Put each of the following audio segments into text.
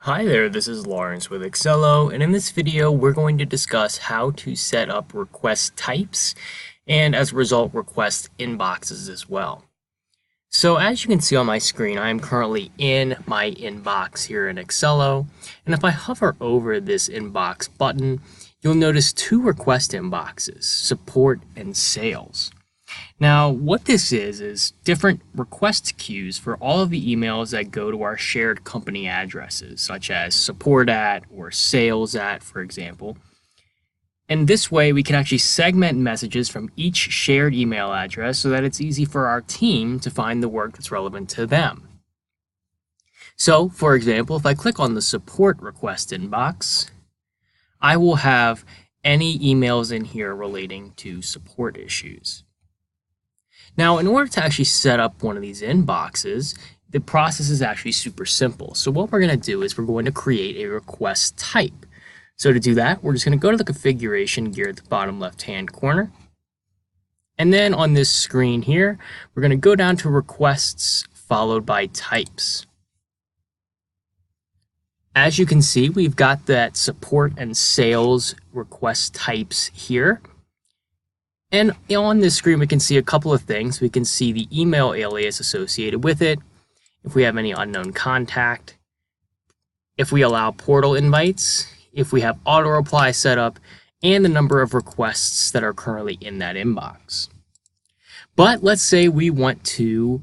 Hi there, this is Lawrence with Excello, and in this video we're going to discuss how to set up request types and as a result request inboxes as well. So as you can see on my screen, I am currently in my inbox here in Excello, and if I hover over this inbox button, you'll notice two request inboxes, support and sales. Now, what this is different request queues for all of the emails that go to our shared company addresses, such as support at or sales at, for example. And this way, we can actually segment messages from each shared email address so that it's easy for our team to find the work that's relevant to them. So, for example, if I click on the support request inbox, I will have any emails in here relating to support issues. Now, in order to actually set up one of these inboxes, the process is actually super simple. So what we're going to do is we're going to create a request type. So to do that, we're just going to go to the configuration gear at the bottom left-hand corner. And then on this screen here, we're going to go down to requests followed by types. As you can see, we've got that support and sales request types here. And on this screen, we can see a couple of things. We can see the email alias associated with it, if we have any unknown contact, if we allow portal invites, if we have auto reply set up, and the number of requests that are currently in that inbox. But let's say we want to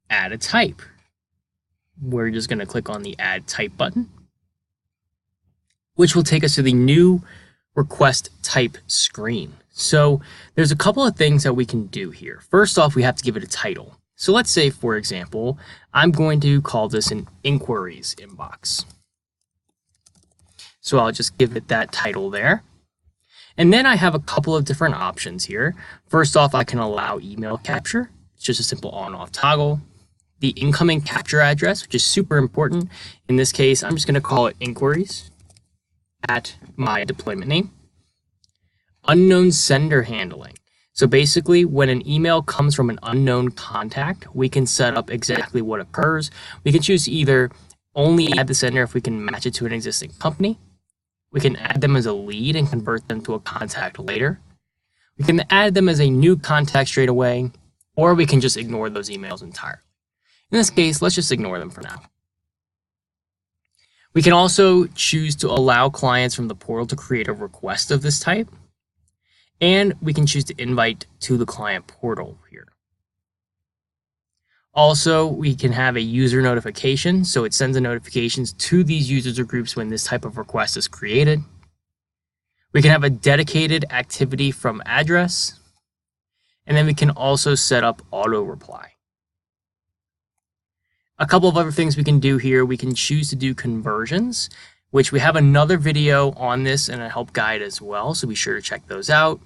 add a type. We're just going to click on the Add Type button, which will take us to the new request type screen. So there's a couple of things that we can do here. First off, we have to give it a title. So let's say, for example, I'm going to call this an inquiries inbox. So I'll just give it that title there. And then I have a couple of different options here. First off, I can allow email capture. It's just a simple on-off toggle. The incoming capture address, which is super important. In this case, I'm just going to call it inquiries at my deployment name. Unknown sender handling. So basically, when an email comes from an unknown contact, we can set up exactly what occurs. We can choose to either only add the sender if we can match it to an existing company. We can add them as a lead and convert them to a contact later. We can add them as a new contact straight away, or we can just ignore those emails entirely. In this case, let's just ignore them for now. We can also choose to allow clients from the portal to create a request of this type. And we can choose to invite to the client portal here. Also, we can have a user notification, so it sends the notifications to these users or groups when this type of request is created. We can have a dedicated activity from address, and then we can also set up auto reply. A couple of other things we can do here, we can choose to do conversions, which we have another video on this and a help guide as well, so be sure to check those out.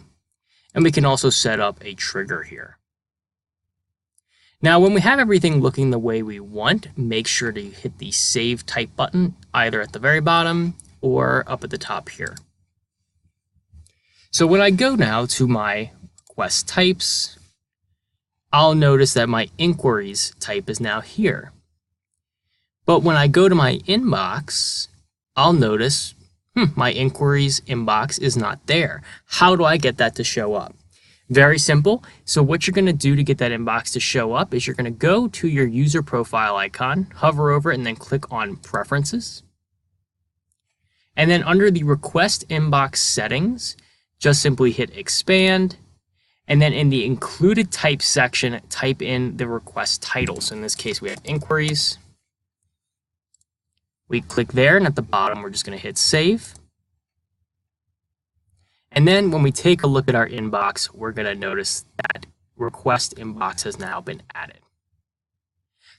And we can also set up a trigger here. Now, when we have everything looking the way we want, make sure to hit the Save Type button, either at the very bottom or up at the top here. So when I go now to my request types, I'll notice that my inquiries type is now here. But when I go to my inbox, I'll notice my inquiries inbox is not there. How do I get that to show up? Very simple. So what you're going to do to get that inbox to show up is you're going to go to your user profile icon, hover over it, and then click on Preferences. And then under the Request Inbox Settings, just simply hit Expand. And then in the Included Type section, type in the request title. So in this case, we have Inquiries. We click there, and at the bottom, we're just going to hit Save. And then when we take a look at our inbox, we're going to notice that request inbox has now been added.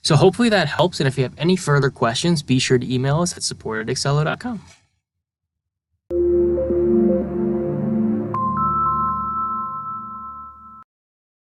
So hopefully that helps, and if you have any further questions, be sure to email us at support@excello.com.